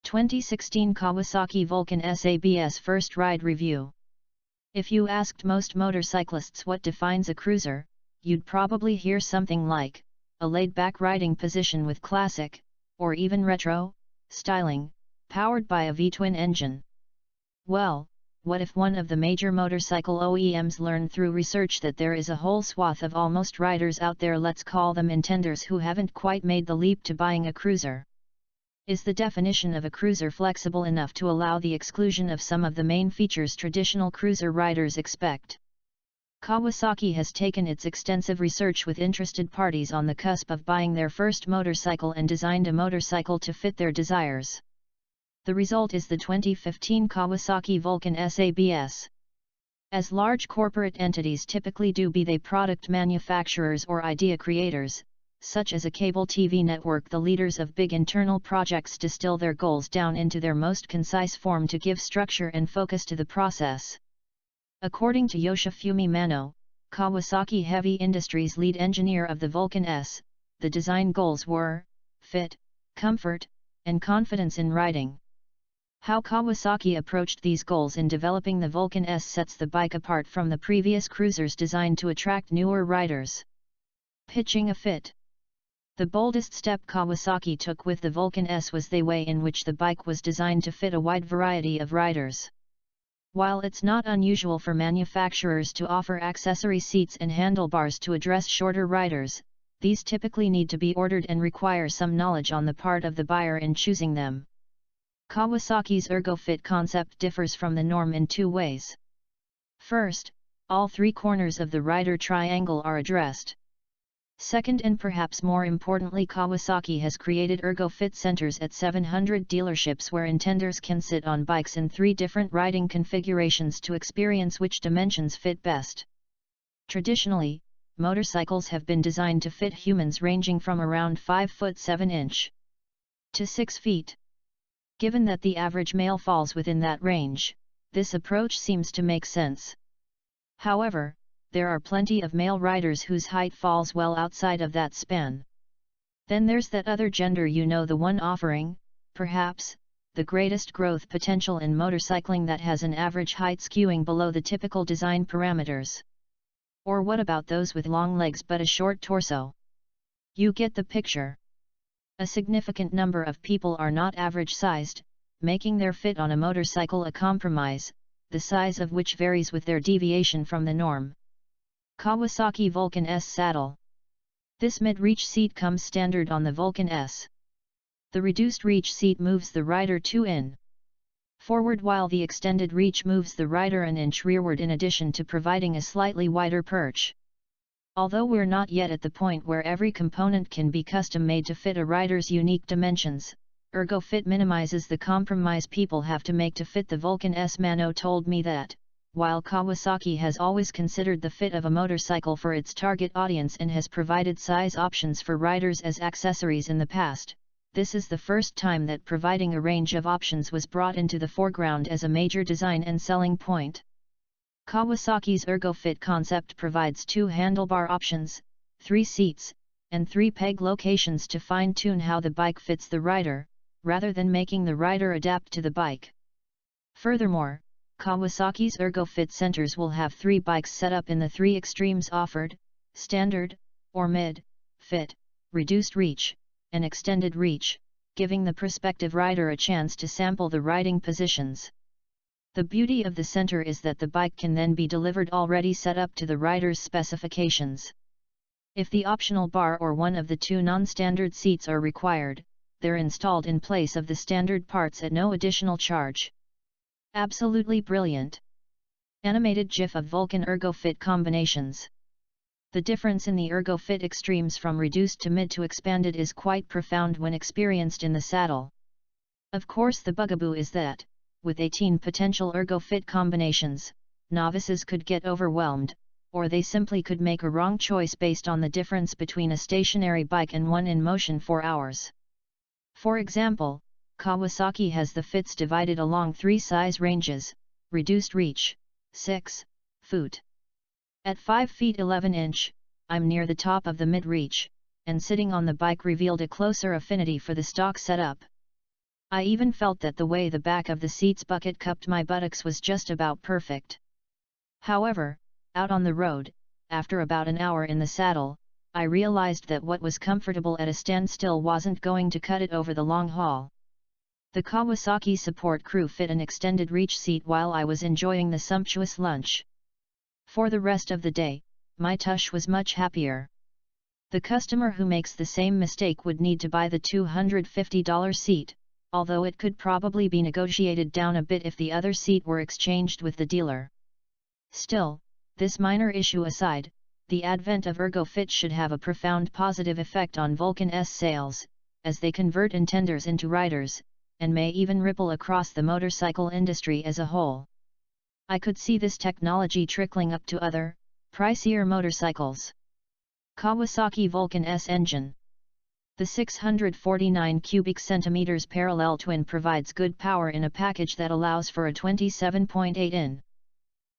2016 Kawasaki Vulcan SABS First Ride Review. If you asked most motorcyclists what defines a cruiser, you'd probably hear something like, a laid-back riding position with classic, or even retro, styling, powered by a V-twin engine. Well, what if one of the major motorcycle OEMs learned through research that there is a whole swath of almost riders out there, let's call them intenders, who haven't quite made the leap to buying a cruiser? Is the definition of a cruiser flexible enough to allow the exclusion of some of the main features traditional cruiser riders expect? Kawasaki has taken its extensive research with interested parties on the cusp of buying their first motorcycle and designed a motorcycle to fit their desires. The result is the 2015 Kawasaki Vulcan SABS. As large corporate entities typically do, be they product manufacturers or idea creators, such as a cable TV network, the leaders of big internal projects distill their goals down into their most concise form to give structure and focus to the process. According to Yoshifumi Mano, Kawasaki Heavy Industries lead engineer of the Vulcan S, the design goals were fit, comfort, and confidence in riding. How Kawasaki approached these goals in developing the Vulcan S sets the bike apart from the previous cruisers designed to attract newer riders. Pitching a fit. The boldest step Kawasaki took with the Vulcan S was the way in which the bike was designed to fit a wide variety of riders. While it's not unusual for manufacturers to offer accessory seats and handlebars to address shorter riders, these typically need to be ordered and require some knowledge on the part of the buyer in choosing them. Kawasaki's ErgoFit concept differs from the norm in two ways. First, all three corners of the rider triangle are addressed. Second, and perhaps more importantly, Kawasaki has created ErgoFit centers at 700 dealerships where intenders can sit on bikes in 3 different riding configurations to experience which dimensions fit best. Traditionally, motorcycles have been designed to fit humans ranging from around 5 foot 7 inch to 6 feet. Given that the average male falls within that range, this approach seems to make sense. However, there are plenty of male riders whose height falls well outside of that span. Then there's that other gender, the one offering, perhaps, the greatest growth potential in motorcycling, that has an average height skewing below the typical design parameters. Or what about those with long legs but a short torso? You get the picture. A significant number of people are not average-sized, making their fit on a motorcycle a compromise, the size of which varies with their deviation from the norm. Kawasaki Vulcan S saddle. This mid-reach seat comes standard on the Vulcan S. The reduced reach seat moves the rider 2 in forward, while the extended reach moves the rider an inch rearward, in addition to providing a slightly wider perch. Although we're not yet at the point where every component can be custom-made to fit a rider's unique dimensions, ErgoFit minimizes the compromise people have to make to fit the Vulcan S. Mano told me that, while Kawasaki has always considered the fit of a motorcycle for its target audience and has provided size options for riders as accessories in the past, this is the first time that providing a range of options was brought into the foreground as a major design and selling point. Kawasaki's ErgoFit concept provides 2 handlebar options, 3 seats, and 3 peg locations to fine-tune how the bike fits the rider, rather than making the rider adapt to the bike. Furthermore, Kawasaki's ErgoFit centers will have 3 bikes set up in the 3 extremes offered: standard, or mid, fit, reduced reach, and extended reach, giving the prospective rider a chance to sample the riding positions. The beauty of the center is that the bike can then be delivered already set up to the rider's specifications. If the optional bar or one of the 2 non-standard seats are required, they're installed in place of the standard parts at no additional charge. Absolutely brilliant. Animated GIF of Vulcan ErgoFit combinations. The difference in the ErgoFit extremes from reduced to mid to expanded is quite profound when experienced in the saddle. Of course, the bugaboo is that, with 18 potential ErgoFit combinations, novices could get overwhelmed, or they simply could make a wrong choice based on the difference between a stationary bike and one in motion for hours. For example, Kawasaki has the fits divided along 3 size ranges: reduced reach, 6 foot. At 5 feet 11 inch, I'm near the top of the mid-reach, and sitting on the bike revealed a closer affinity for the stock setup. I even felt that the way the back of the seat's bucket cupped my buttocks was just about perfect. However, out on the road, after about an hour in the saddle, I realized that what was comfortable at a standstill wasn't going to cut it over the long haul. The Kawasaki support crew fit an extended reach seat while I was enjoying the sumptuous lunch. For the rest of the day, my tush was much happier. The customer who makes the same mistake would need to buy the $250 seat, although it could probably be negotiated down a bit if the other seat were exchanged with the dealer. Still, this minor issue aside, the advent of ErgoFit should have a profound positive effect on Vulcan's sales, as they convert intenders into riders, and may even ripple across the motorcycle industry as a whole. I could see this technology trickling up to other, pricier motorcycles. Kawasaki Vulcan S engine. The 649 cubic centimeters parallel twin provides good power in a package that allows for a 27.8 in.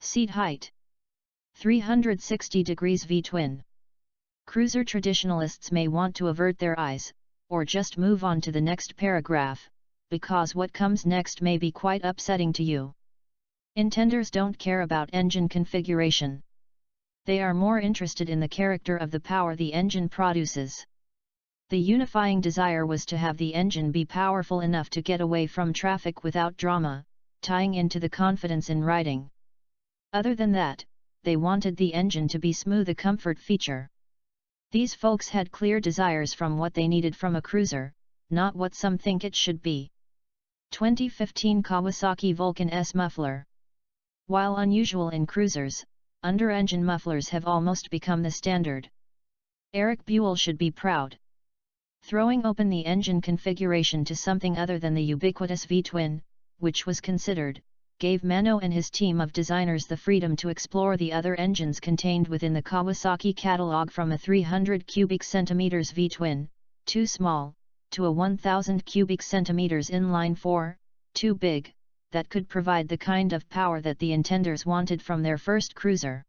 Seat height. 360 degrees V-twin. Cruiser traditionalists may want to avert their eyes, or just move on to the next paragraph, because what comes next may be quite upsetting to you. Intenders don't care about engine configuration. They are more interested in the character of the power the engine produces. The unifying desire was to have the engine be powerful enough to get away from traffic without drama, tying into the confidence in riding. Other than that, they wanted the engine to be smooth, a comfort feature. These folks had clear desires from what they needed from a cruiser, not what some think it should be. 2015 Kawasaki Vulcan S muffler. While unusual in cruisers, under-engine mufflers have almost become the standard. Eric Buell should be proud. Throwing open the engine configuration to something other than the ubiquitous V-twin, which was considered, gave Mano and his team of designers the freedom to explore the other engines contained within the Kawasaki catalog, from a 300 cubic centimeters V-twin, too small, to a 1000 cubic centimeters inline 4, too big, that could provide the kind of power that the intenders wanted from their first cruiser.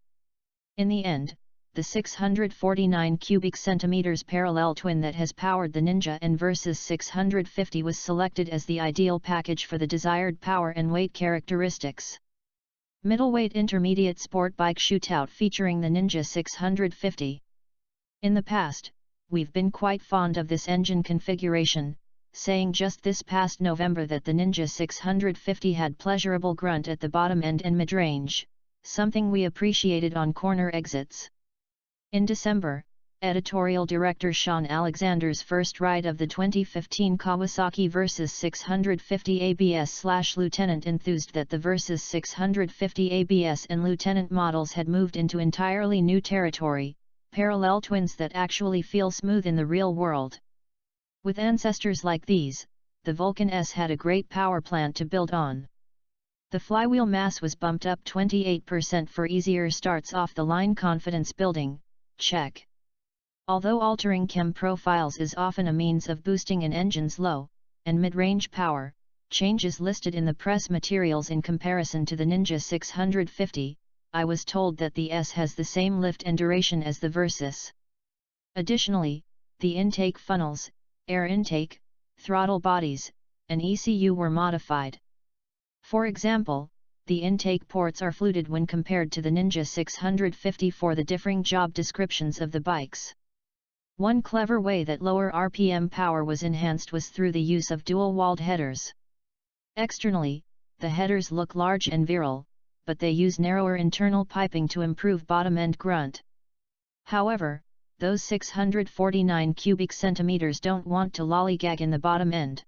In the end, the 649 cubic centimeters parallel twin that has powered the Ninja and Versys 650 was selected as the ideal package for the desired power and weight characteristics. Middleweight intermediate sport bike shootout featuring the Ninja 650. In the past, we've been quite fond of this engine configuration, saying just this past November that the Ninja 650 had pleasurable grunt at the bottom end and mid-range, something we appreciated on corner exits. In December, editorial director Sean Alexander's first ride of the 2015 Kawasaki Versys 650 ABS/Lieutenant enthused that the Versys 650 ABS and Lieutenant models had moved into entirely new territory, parallel twins that actually feel smooth in the real world. With ancestors like these, the Vulcan S had a great power plant to build on. The flywheel mass was bumped up 28% for easier starts off the line. Confidence building, check. Although altering chem profiles is often a means of boosting an engine's low and mid-range power, changes listed in the press materials in comparison to the Ninja 650, I was told that the S has the same lift and duration as the Versys. Additionally, the intake funnels, air intake, throttle bodies, and ECU were modified. For example, the intake ports are fluted when compared to the Ninja 650 for the differing job descriptions of the bikes. One clever way that lower RPM power was enhanced was through the use of dual-walled headers. Externally, the headers look large and virile, but they use narrower internal piping to improve bottom-end grunt. However, those 649 cubic centimeters don't want to lollygag in the bottom end.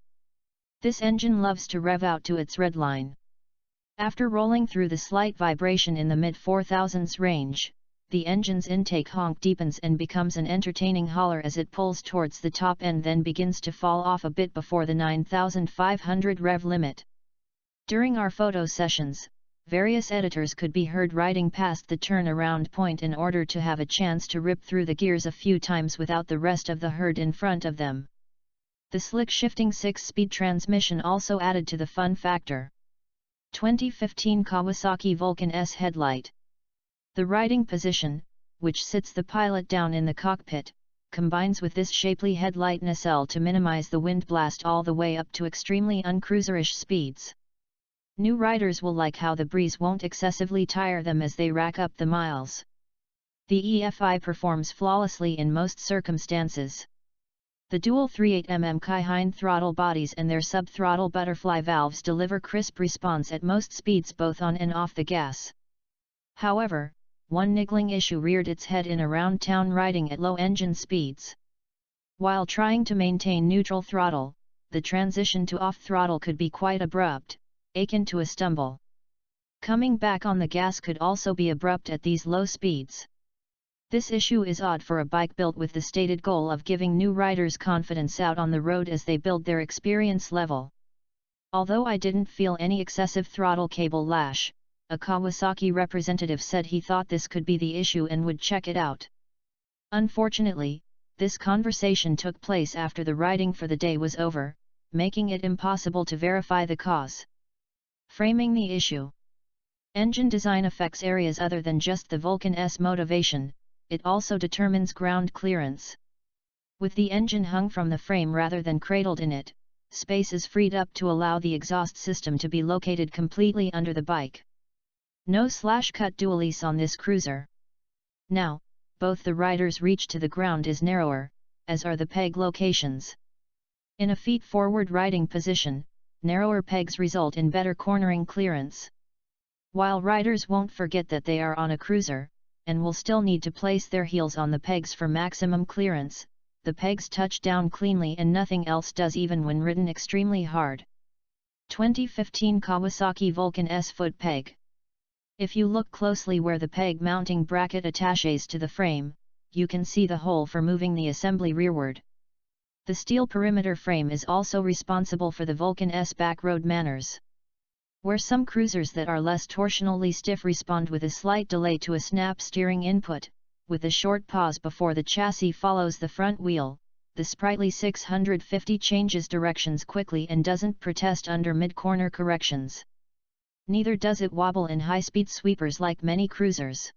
This engine loves to rev out to its red line. After rolling through the slight vibration in the mid-4000s range, the engine's intake honk deepens and becomes an entertaining holler as it pulls towards the top end, then begins to fall off a bit before the 9500 rev limit. During our photo sessions, various editors could be heard riding past the turnaround point in order to have a chance to rip through the gears a few times without the rest of the herd in front of them. The slick shifting 6-speed transmission also added to the fun factor. 2015 Kawasaki Vulcan S headlight. The riding position, which sits the pilot down in the cockpit, combines with this shapely headlight nacelle to minimize the wind blast all the way up to extremely uncruiserish speeds. New riders will like how the breeze won't excessively tire them as they rack up the miles. The EFI performs flawlessly in most circumstances. The dual 38mm Keihin throttle bodies and their sub-throttle butterfly valves deliver crisp response at most speeds both on and off the gas. However, one niggling issue reared its head in around town riding at low engine speeds. While trying to maintain neutral throttle, the transition to off throttle could be quite abrupt, akin to a stumble. Coming back on the gas could also be abrupt at these low speeds. This issue is odd for a bike built with the stated goal of giving new riders confidence out on the road as they build their experience level. Although I didn't feel any excessive throttle cable lash, a Kawasaki representative said he thought this could be the issue and would check it out. Unfortunately, this conversation took place after the riding for the day was over, making it impossible to verify the cause. Framing the issue. Engine design affects areas other than just the Vulcan S motivation, it also determines ground clearance. With the engine hung from the frame rather than cradled in it, space is freed up to allow the exhaust system to be located completely under the bike. No /cut dualies on this cruiser. Now, both the rider's reach to the ground is narrower, as are the peg locations. In a feet forward riding position, narrower pegs result in better cornering clearance. While riders won't forget that they are on a cruiser, and will still need to place their heels on the pegs for maximum clearance, the pegs touch down cleanly and nothing else does even when ridden extremely hard. 2015 Kawasaki Vulcan S foot peg. If you look closely where the peg mounting bracket attaches to the frame, you can see the hole for moving the assembly rearward. The steel perimeter frame is also responsible for the Vulcan S backroad manners. Where some cruisers that are less torsionally stiff respond with a slight delay to a snap steering input, with a short pause before the chassis follows the front wheel, the sprightly 650 changes directions quickly and doesn't protest under mid-corner corrections. Neither does it wobble in high-speed sweepers like many cruisers.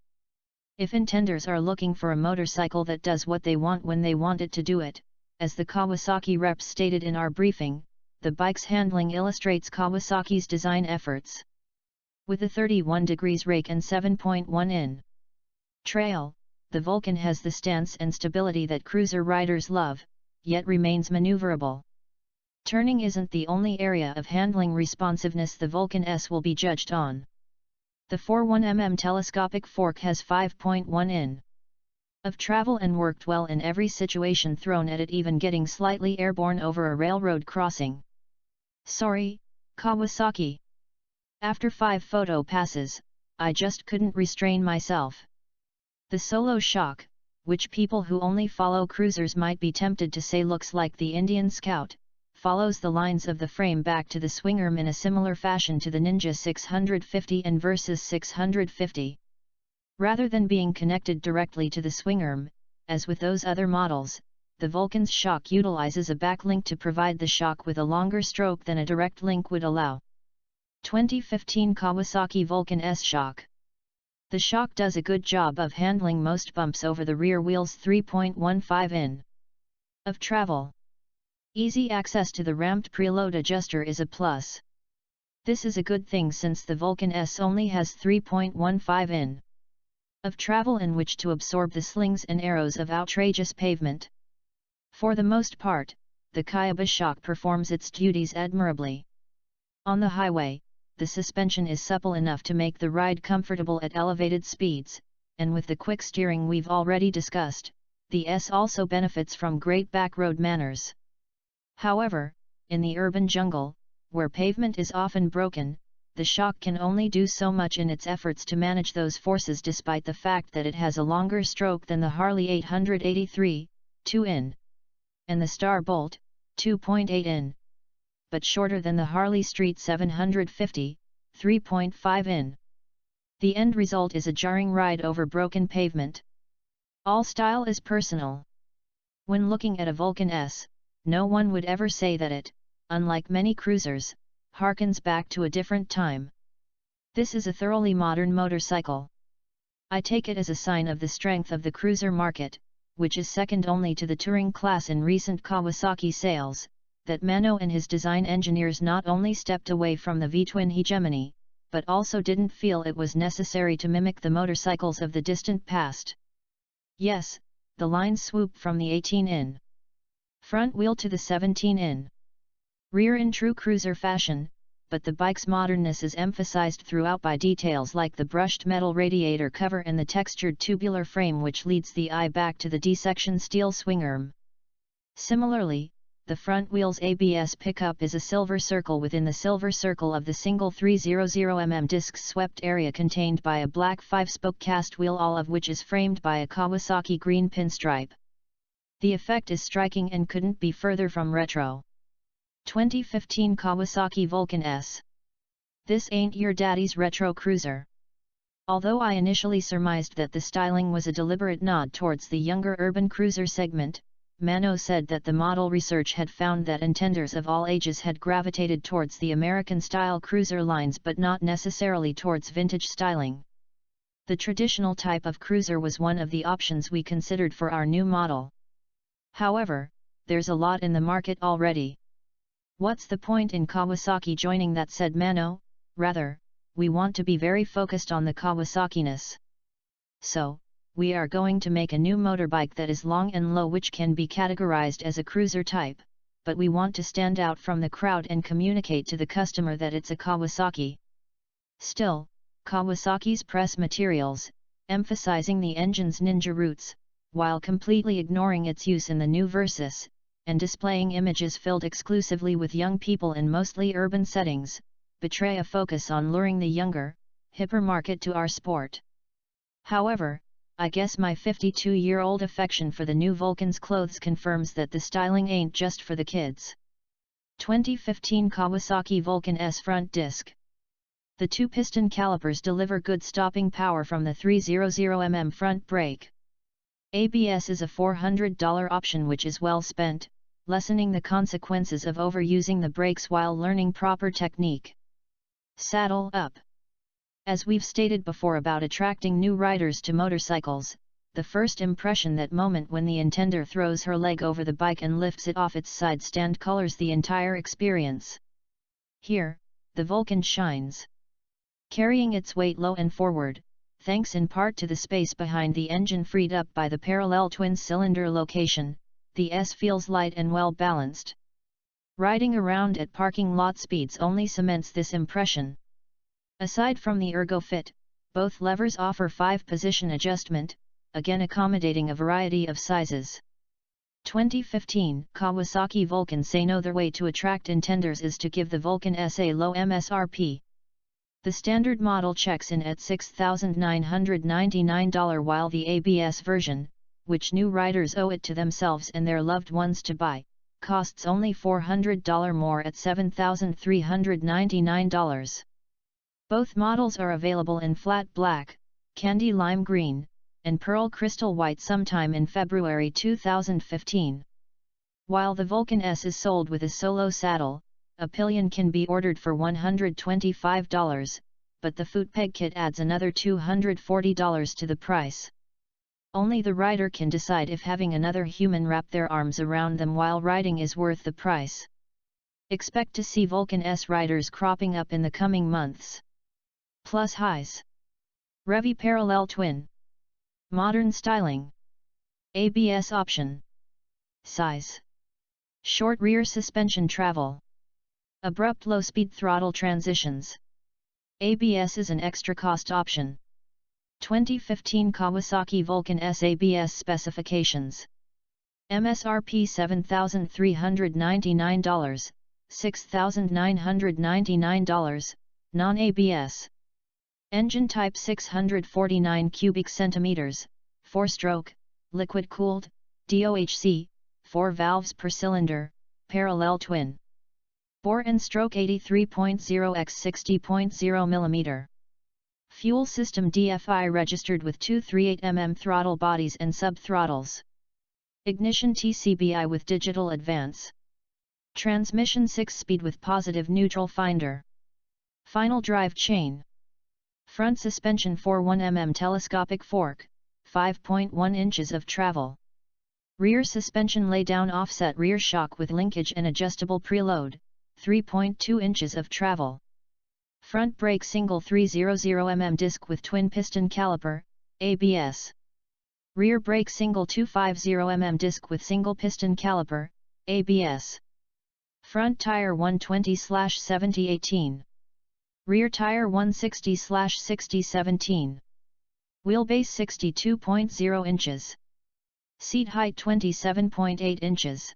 If intenders are looking for a motorcycle that does what they want when they want it to do it, as the Kawasaki reps stated in our briefing, the bike's handling illustrates Kawasaki's design efforts. With a 31 degrees rake and 7.1 in trail, the Vulcan has the stance and stability that cruiser riders love, yet remains maneuverable. Turning isn't the only area of handling responsiveness the Vulcan S will be judged on. The 41mm telescopic fork has 5.1 in of travel and worked well in every situation thrown at it, even getting slightly airborne over a railroad crossing. Sorry, Kawasaki. After 5 photo passes, I just couldn't restrain myself. The solo shock, which people who only follow cruisers might be tempted to say looks like the Indian Scout, follows the lines of the frame back to the swingarm in a similar fashion to the Ninja 650 and Versus 650. Rather than being connected directly to the swingarm, as with those other models, the Vulcan's shock utilizes a backlink to provide the shock with a longer stroke than a direct link would allow. 2015 Kawasaki Vulcan S shock. The shock does a good job of handling most bumps over the rear wheel's 3.15 in of travel. Easy access to the ramped preload adjuster is a plus. This is a good thing since the Vulcan S only has 3.15 in of travel in which to absorb the slings and arrows of outrageous pavement. For the most part, the Kayaba shock performs its duties admirably. On the highway, the suspension is supple enough to make the ride comfortable at elevated speeds, and with the quick steering we've already discussed, the S also benefits from great backroad manners. However, in the urban jungle, where pavement is often broken, the shock can only do so much in its efforts to manage those forces despite the fact that it has a longer stroke than the Harley 883, 2 in, and the Star Bolt, 2.8 in, but shorter than the Harley Street 750, 3.5 in. The end result is a jarring ride over broken pavement. All style is personal. When looking at a Vulcan S, no one would ever say that it, unlike many cruisers, harkens back to a different time. This is a thoroughly modern motorcycle. I take it as a sign of the strength of the cruiser market, which is second only to the touring class in recent Kawasaki sales, that Mano and his design engineers not only stepped away from the V-twin hegemony, but also didn't feel it was necessary to mimic the motorcycles of the distant past. Yes, the lines swoop from the 18-in front wheel to the 17-in rear in true cruiser fashion, but the bike's modernness is emphasized throughout by details like the brushed metal radiator cover and the textured tubular frame which leads the eye back to the D-section steel swingarm. Similarly, the front wheel's ABS pickup is a silver circle within the silver circle of the single 300mm disc swept area contained by a black 5-spoke cast wheel, all of which is framed by a Kawasaki green pinstripe. The effect is striking and couldn't be further from retro. 2015 Kawasaki Vulcan S. This ain't your daddy's retro cruiser. Although I initially surmised that the styling was a deliberate nod towards the younger urban cruiser segment, Mano said that the model research had found that intenders of all ages had gravitated towards the American-style cruiser lines but not necessarily towards vintage styling. The traditional type of cruiser was one of the options we considered for our new model. However, there's a lot in the market already. What's the point in Kawasaki joining that, said Mano, rather, we want to be very focused on the Kawasaki-ness. So, we are going to make a new motorbike that is long and low which can be categorized as a cruiser type, but we want to stand out from the crowd and communicate to the customer that it's a Kawasaki. Still, Kawasaki's press materials, emphasizing the engine's ninja roots, while completely ignoring its use in the new Versys, and displaying images filled exclusively with young people in mostly urban settings, betray a focus on luring the younger, hipper market to our sport. However, I guess my 52-year-old affection for the new Vulcan's clothes confirms that the styling ain't just for the kids. 2015 Kawasaki Vulcan S front disc. The two piston calipers deliver good stopping power from the 300mm front brake. ABS is a $400 option which is well spent, lessening the consequences of overusing the brakes while learning proper technique. Saddle up. As we've stated before about attracting new riders to motorcycles, the first impression, that moment when the intender throws her leg over the bike and lifts it off its side stand, colors the entire experience. Here, the Vulcan shines. Carrying its weight low and forward, thanks in part to the space behind the engine freed up by the parallel twin-cylinder location, the S feels light and well balanced. Riding around at parking lot speeds only cements this impression. Aside from the ergo fit, both levers offer 5-position adjustment, again accommodating a variety of sizes. 2015 Kawasaki Vulcan say no. Their way to attract intenders is to give the Vulcan S a low MSRP. The standard model checks in at $6,999, while the ABS version, which new riders owe it to themselves and their loved ones to buy, costs only $400 more at $7,399. Both models are available in flat black, candy lime green, and pearl crystal white sometime in February 2015. While the Vulcan S is sold with a solo saddle, a pillion can be ordered for $125, but the foot peg kit adds another $240 to the price. Only the rider can decide if having another human wrap their arms around them while riding is worth the price. Expect to see Vulcan S riders cropping up in the coming months. Plus highs. Revy parallel twin. Modern styling. ABS option. Size. Short rear suspension travel. Abrupt low-speed throttle transitions. ABS is an extra cost option. 2015 Kawasaki Vulcan S ABS specifications. MSRP $7,399, $6,999, non-ABS. Engine type 649 cubic centimeters, 4-stroke, liquid-cooled, DOHC, 4 valves per cylinder, parallel twin. Bore and stroke 83.0 x 60.0 mm. Fuel system DFI registered with two 38mm throttle bodies and sub-throttles. Ignition TCBI with digital advance. Transmission 6-speed with positive neutral finder. Final drive chain. Front suspension 41mm telescopic fork, 5.1 inches of travel. Rear suspension lay-down offset rear shock with linkage and adjustable preload, 3.2 inches of travel. Front brake single 300mm disc with twin piston caliper, ABS. Rear brake single 250mm disc with single piston caliper, ABS. Front tire 120/70/18. Rear tire 160/60/17. Wheelbase 62.0 inches. Seat height 27.8 inches.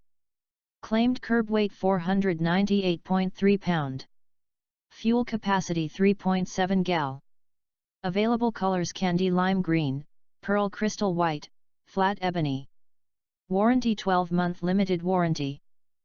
Claimed curb weight 498.3 pound. Fuel capacity 3.7 gal. Available colors: candy lime green, pearl crystal white, flat ebony. Warranty: 12-month limited warranty.